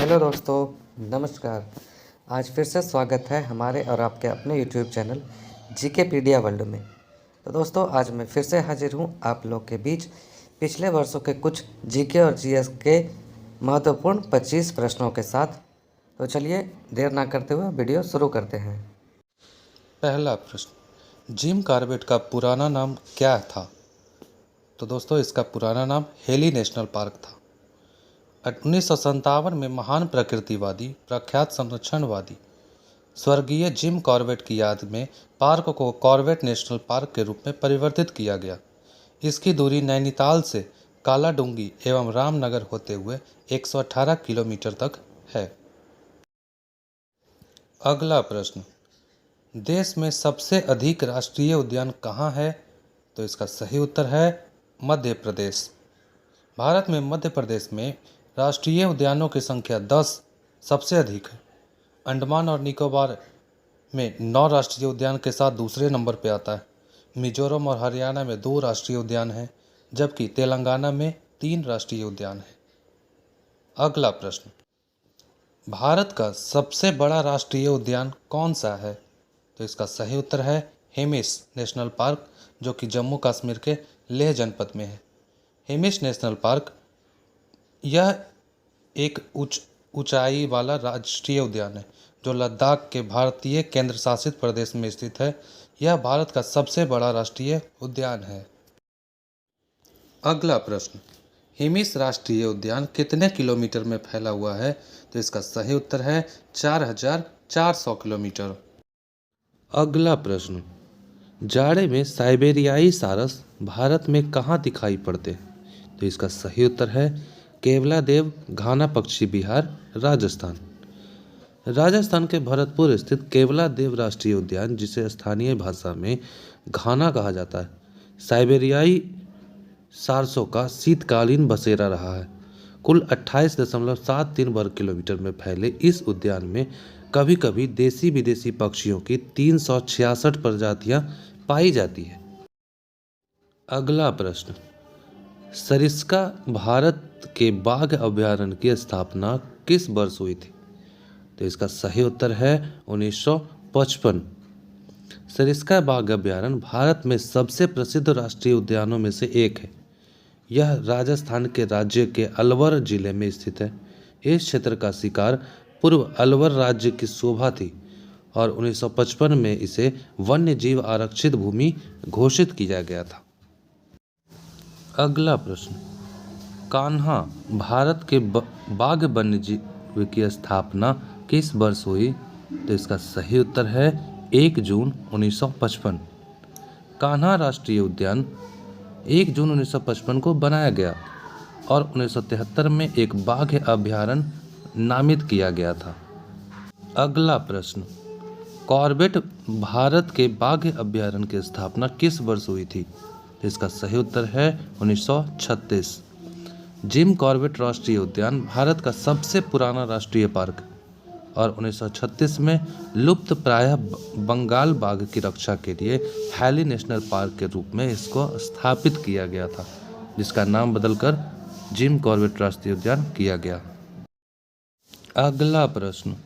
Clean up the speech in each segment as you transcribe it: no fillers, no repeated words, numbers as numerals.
Hello दोस्तों, नमस्कार। आज फिर से स्वागत है हमारे और आपके अपने यूट्यूब चैनल जीकेपीडिया वर्ल्ड में। तो दोस्तों, आज मैं फिर से हाजिर हूँ आप लोग के बीच पिछले वर्षों के कुछ जीके और जीएस के महत्वपूर्ण 25 प्रश्नों के साथ। तो चलिए देर ना करते हुए वीडियो शुरू करते हैं। पहला प्रश्न, जिम कॉर्बेट का पुराना नाम क्या था? तो दोस्तों, इसका पुराना नाम हेली नेशनल पार्क था। 1957 में महान प्रकृतिवादी, प्रख्यात संरक्षणवादी स्वर्गीय जिम कॉर्बेट की याद में पार्क को कॉर्बेट नेशनल पार्क के रूप में परिवर्तित किया गया। इसकी दूरी नैनीताल से कालाडूंगी एवं रामनगर होते हुए 118 किलोमीटर तक है। अगला प्रश्न, देश में सबसे अधिक राष्ट्रीय उद्यान कहाँ है? तो इसका सही उत्तर है मध्य प्रदेश। भारत में मध्य प्रदेश में राष्ट्रीय उद्यानों की संख्या 10 सबसे अधिक है। अंडमान और निकोबार में 9 राष्ट्रीय उद्यान के साथ दूसरे नंबर पर आता है। मिजोरम और हरियाणा में 2 राष्ट्रीय उद्यान हैं, जबकि तेलंगाना में 3 राष्ट्रीय उद्यान हैं। अगला प्रश्न, भारत का सबसे बड़ा राष्ट्रीय उद्यान कौन सा है? तो इसका सही उत्तर है हिमिस नेशनल पार्क, जो कि जम्मू कश्मीर के लेह जनपद में है। हिमिस नेशनल पार्क यह एक ऊंचाई वाला राष्ट्रीय उद्यान है जो लद्दाख के भारतीय केंद्र शासित प्रदेश में स्थित है। यह भारत का सबसे बड़ा राष्ट्रीय उद्यान है। अगला प्रश्न, हिमिस राष्ट्रीय उद्यान कितने किलोमीटर में फैला हुआ है? तो इसका सही उत्तर है 4400 किलोमीटर। अगला प्रश्न, जाड़े में साइबेरियाई सारस भारत में कहाँ दिखाई पड़ते हैं? तो इसका सही उत्तर है केवलादेव घाना पक्षी विहार, राजस्थान। राजस्थान के भरतपुर स्थित केवलादेव राष्ट्रीय उद्यान, जिसे स्थानीय भाषा में घाना कहा जाता है, साइबेरियाई सारसों का शीतकालीन बसेरा रहा है। कुल 28.73 वर्ग किलोमीटर में फैले इस उद्यान में कभी कभी देसी विदेशी पक्षियों की 366 प्रजातियां पाई जाती है। अगला प्रश्न, सरिस्का भारत के बाघ अभयारण्य की स्थापना किस वर्ष हुई थी? तो इसका सही उत्तर है 1955। सरिस्का बाघ अभयारण्य भारत में सबसे प्रसिद्ध राष्ट्रीय उद्यानों में से एक है। यह राजस्थान के राज्य के अलवर जिले में स्थित है। इस क्षेत्र का शिकार पूर्व अलवर राज्य की शोभा थी और 1955 में इसे वन्य जीव आरक्षित भूमि घोषित किया गया था। अगला प्रश्न, कान्हा भारत के बाघ वन्य जीव की स्थापना किस वर्ष हुई? तो इसका सही उत्तर है 1 जून 1955। कान्हा राष्ट्रीय उद्यान 1 जून 1955 को बनाया गया और 1973 में एक बाघ अभयारण्य नामित किया गया था। अगला प्रश्न, कॉर्बेट भारत के बाघ अभयारण्य की स्थापना किस वर्ष हुई थी? तो इसका सही उत्तर है 1936। जिम कॉर्बेट राष्ट्रीय उद्यान भारत का सबसे पुराना राष्ट्रीय पार्क और 1936 में लुप्त प्रायः बंगाल बाघ की रक्षा के लिए हेली नेशनल पार्क के रूप में इसको स्थापित किया गया था, जिसका नाम बदलकर जिम कॉर्बेट राष्ट्रीय उद्यान किया गया। अगला प्रश्न,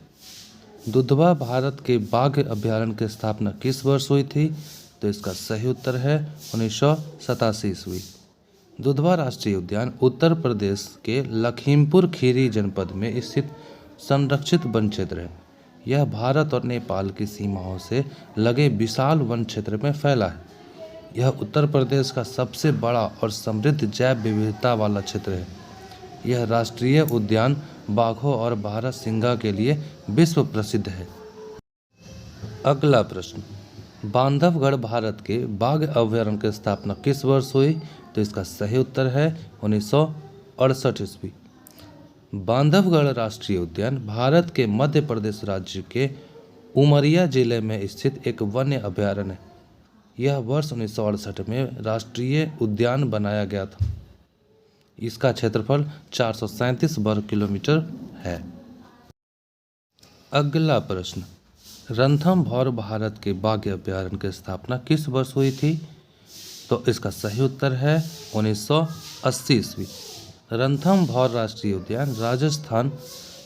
दुधवा भारत के बाघ अभयारण्य की स्थापना किस वर्ष हुई थी? तो इसका सही उत्तर है 1987 ईस्वी। दुधवा राष्ट्रीय उद्यान उत्तर प्रदेश के लखीमपुर खीरी जनपद में स्थित संरक्षित वन क्षेत्र है। यह भारत और नेपाल की सीमाओं से लगे विशाल वन क्षेत्र में फैला है। यह उत्तर प्रदेश का सबसे बड़ा और समृद्ध जैव विविधता वाला क्षेत्र है। यह राष्ट्रीय उद्यान बाघों और बारहसिंगा के लिए विश्व प्रसिद्ध है। अगला प्रश्न, बांधवगढ़ भारत के बाघ अभयारण्य की स्थापना किस वर्ष हुई? तो इसका सही उत्तर है 1968 ईस्वी। बांधवगढ़ राष्ट्रीय उद्यान भारत के मध्य प्रदेश राज्य के उमरिया जिले में स्थित एक वन्य अभयारण्य है। यह वर्ष 1968 में राष्ट्रीय उद्यान बनाया गया था। इसका क्षेत्रफल 437 वर्ग किलोमीटर है। अगला प्रश्न, रणथंभौर भारत के बाघ अभयारण्य की स्थापना किस वर्ष हुई थी? तो इसका सही उत्तर है 1980 ईस्वी। रणथंभौर राष्ट्रीय उद्यान राजस्थान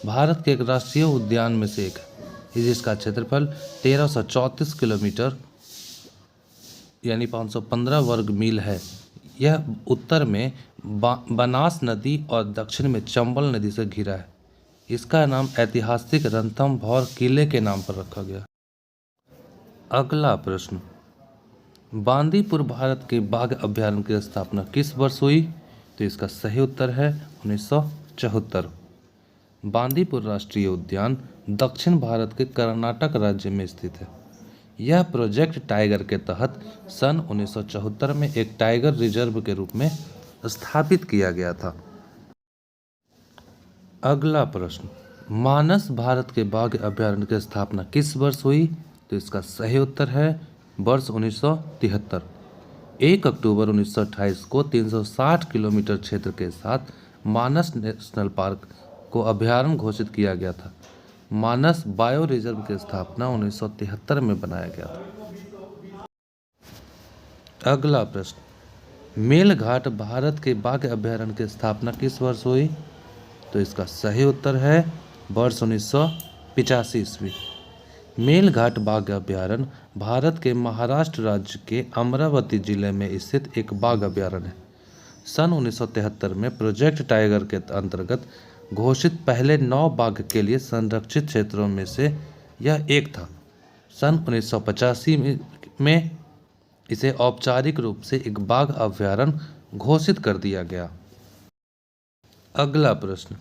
भारत के एक राष्ट्रीय उद्यान में से एक है, जिसका क्षेत्रफल 1334 किलोमीटर यानी 515 वर्ग मील है। यह उत्तर में बनास नदी और दक्षिण में चंबल नदी से घिरा है। इसका नाम ऐतिहासिक रणथंभौर किले के नाम पर रखा गया। अगला प्रश्न, बांदीपुर भारत के बाघ अभयारण्य की स्थापना किस वर्ष हुई? तो इसका सही उत्तर है 1974। बांदीपुर राष्ट्रीय उद्यान दक्षिण भारत के कर्नाटक राज्य में स्थित है। यह प्रोजेक्ट टाइगर के तहत सन 1974 में एक टाइगर रिजर्व के रूप में स्थापित किया गया था। अगला प्रश्न, मानस भारत के बाघ अभयारण्य की स्थापना किस वर्ष हुई? तो इसका सही उत्तर है वर्ष 1973। 1 अक्टूबर 1928 को 360 किलोमीटर क्षेत्र के साथ मानस नेशनल पार्क को अभयारण्य घोषित किया गया था। मानस बायो रिजर्व की स्थापना 1973 में बनाया गया था। अगला प्रश्न, मेलघाट भारत के बाघ अभयारण्य की स्थापना किस वर्ष हुई? तो इसका सही उत्तर है वर्ष 1985 ईस्वी। मेलघाट बाघ अभयारण्य भारत के महाराष्ट्र राज्य के अमरावती जिले में स्थित एक बाघ अभयारण्य है। सन 1973 में प्रोजेक्ट टाइगर के अंतर्गत घोषित पहले 9 बाघ के लिए संरक्षित क्षेत्रों में से यह एक था। सन 1985 में इसे औपचारिक रूप से एक बाघ अभयारण्य घोषित कर दिया गया। अगला प्रश्न,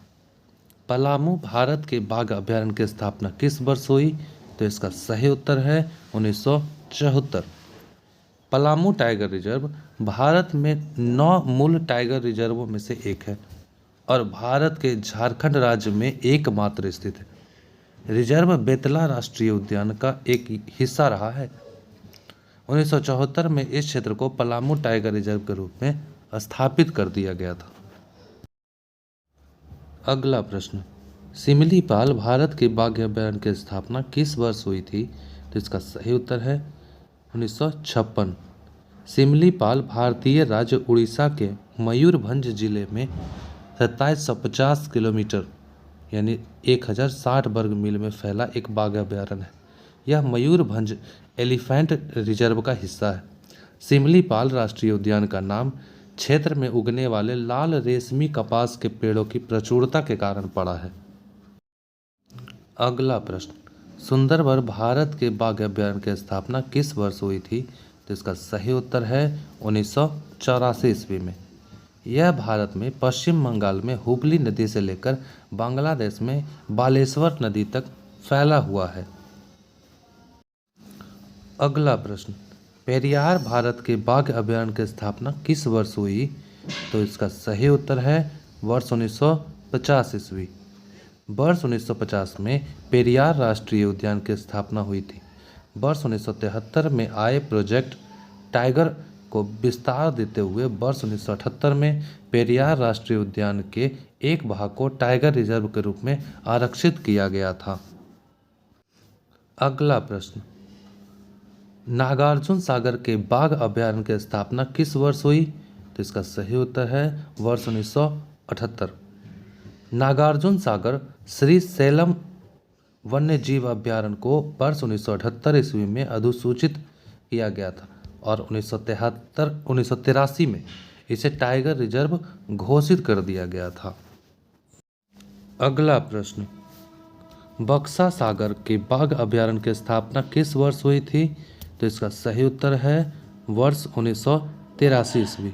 पलामू भारत के बाघ अभयारण्य की स्थापना किस वर्ष हुई? तो इसका सही उत्तर है 1974। पलामू टाइगर रिजर्व भारत में 9 मूल टाइगर रिजर्वों में से एक है और भारत के झारखंड राज्य में एकमात्र स्थित है। रिजर्व बेतला राष्ट्रीय उद्यान का एक हिस्सा रहा है। 1974 में इस क्षेत्र को पलामू टाइगर रिजर्व के रूप में स्थापित कर दिया गया था। अगला प्रश्न, सिमलीपाल भारत के बाघ अभयारण्य की स्थापना किस वर्ष हुई थी? तो इसका सही उत्तर है 1956। सिमलीपाल भारतीय राज्य उड़ीसा के मयूरभंज जिले में 2750 किलोमीटर यानी 1060 वर्ग मील में फैला एक बाघ अभयारण्य है। यह मयूरभंज एलिफेंट रिजर्व का हिस्सा है। सिमलीपाल राष्ट्रीय उद्यान का नाम क्षेत्र में उगने वाले लाल रेशमी कपास के पेड़ों की प्रचुरता के कारण पड़ा है। अगला प्रश्न, सुंदरबन भारत के बाघ अभयारण्य की स्थापना किस वर्ष हुई थी? तो इसका सही उत्तर है 1984 ईस्वी में। यह भारत में पश्चिम बंगाल में हुगली नदी से लेकर बांग्लादेश में बालेश्वर नदी तक फैला हुआ है। अगला प्रश्न, पेरियार भारत के बाघ अभयारण्य की स्थापना किस वर्ष हुई? तो इसका सही उत्तर है वर्ष 1950 ईस्वी। वर्ष 1950 में पेरियार राष्ट्रीय उद्यान की स्थापना हुई थी। वर्ष 1973 में आए प्रोजेक्ट टाइगर को विस्तार देते हुए वर्ष 1978 में पेरियार राष्ट्रीय उद्यान के एक भाग को टाइगर रिजर्व के रूप में आरक्षित किया गया था। अगला प्रश्न, नागार्जुन सागर के बाघ अभयारण्य की स्थापना किस वर्ष हुई? तो इसका सही उत्तर है वर्ष 1978। नागार्जुन सागर श्री सैलम वन्य जीव अभयारण्य को वर्ष 1978 ईस्वी में अधिसूचित किया गया था और 1983 में इसे टाइगर रिजर्व घोषित कर दिया गया था। अगला प्रश्न, बक्सा सागर के बाघ अभयारण्य की स्थापना किस वर्ष हुई थी? तो इसका सही उत्तर है वर्ष 1983 ईस्वी।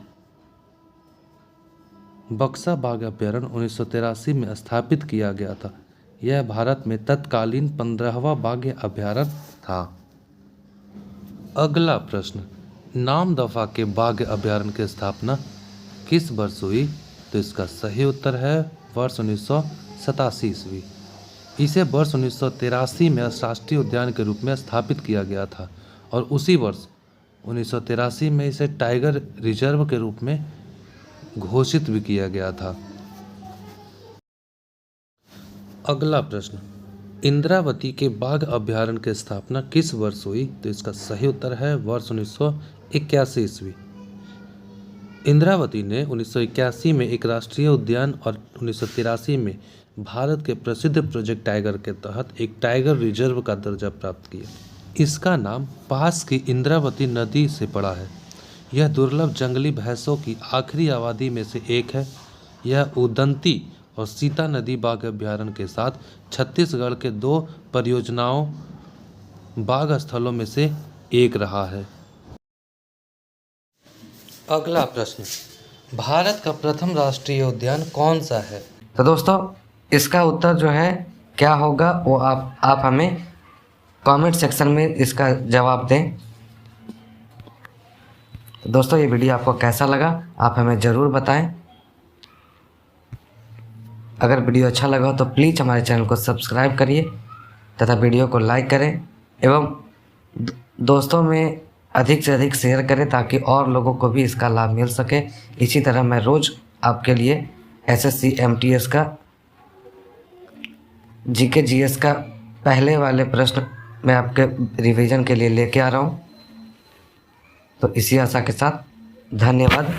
बक्सा बाघ अभयारण्य 1983 में स्थापित किया गया था। यह भारत में तत्कालीन 15वां बाघ अभयारण्य था। अगला प्रश्न, नामदफा के बाघ अभयारण्य की स्थापना किस वर्ष हुई? तो इसका सही उत्तर है वर्ष 1987 ईस्वी। इसे वर्ष 1983 में राष्ट्रीय उद्यान के रूप में स्थापित किया गया था और उसी वर्ष 1983 में इसे टाइगर रिजर्व के रूप में घोषित भी किया गया था। अगला प्रश्न, इंद्रावती के बाघ अभयारण्य की स्थापना किस वर्ष हुई? तो इसका सही उत्तर है वर्ष 1981 ईस्वी। इंद्रावती ने 1981 में एक राष्ट्रीय उद्यान और 1983 में भारत के प्रसिद्ध प्रोजेक्ट टाइगर के तहत एक टाइगर रिजर्व का दर्जा प्राप्त किया। इसका नाम पास की इंद्रावती नदी से पड़ा है। यह दुर्लभ जंगली भैंसों की आखिरी आबादी में से एक है। यह उदंती और सीता नदी बाघ अभयारण्य के साथ छत्तीसगढ़ के 2 परियोजनाओं बाघ स्थलों में से एक रहा है। अगला प्रश्न, भारत का प्रथम राष्ट्रीय उद्यान कौन सा है? तो दोस्तों इसका उत्तर जो है क्या होगा वो आप हमें कमेंट सेक्शन में इसका जवाब दें। तो दोस्तों ये वीडियो आपको कैसा लगा आप हमें ज़रूर बताएं। अगर वीडियो अच्छा लगा हो तो प्लीज़ हमारे चैनल को सब्सक्राइब करिए तथा वीडियो को लाइक करें एवं दोस्तों में अधिक से अधिक शेयर करें ताकि और लोगों को भी इसका लाभ मिल सके। इसी तरह मैं रोज़ आपके लिए SSC MTS का GK GS का पहले वाले प्रश्न मैं आपके रिवीजन के लिए लेके आ रहा हूँ। तो इसी आशा के साथ धन्यवाद।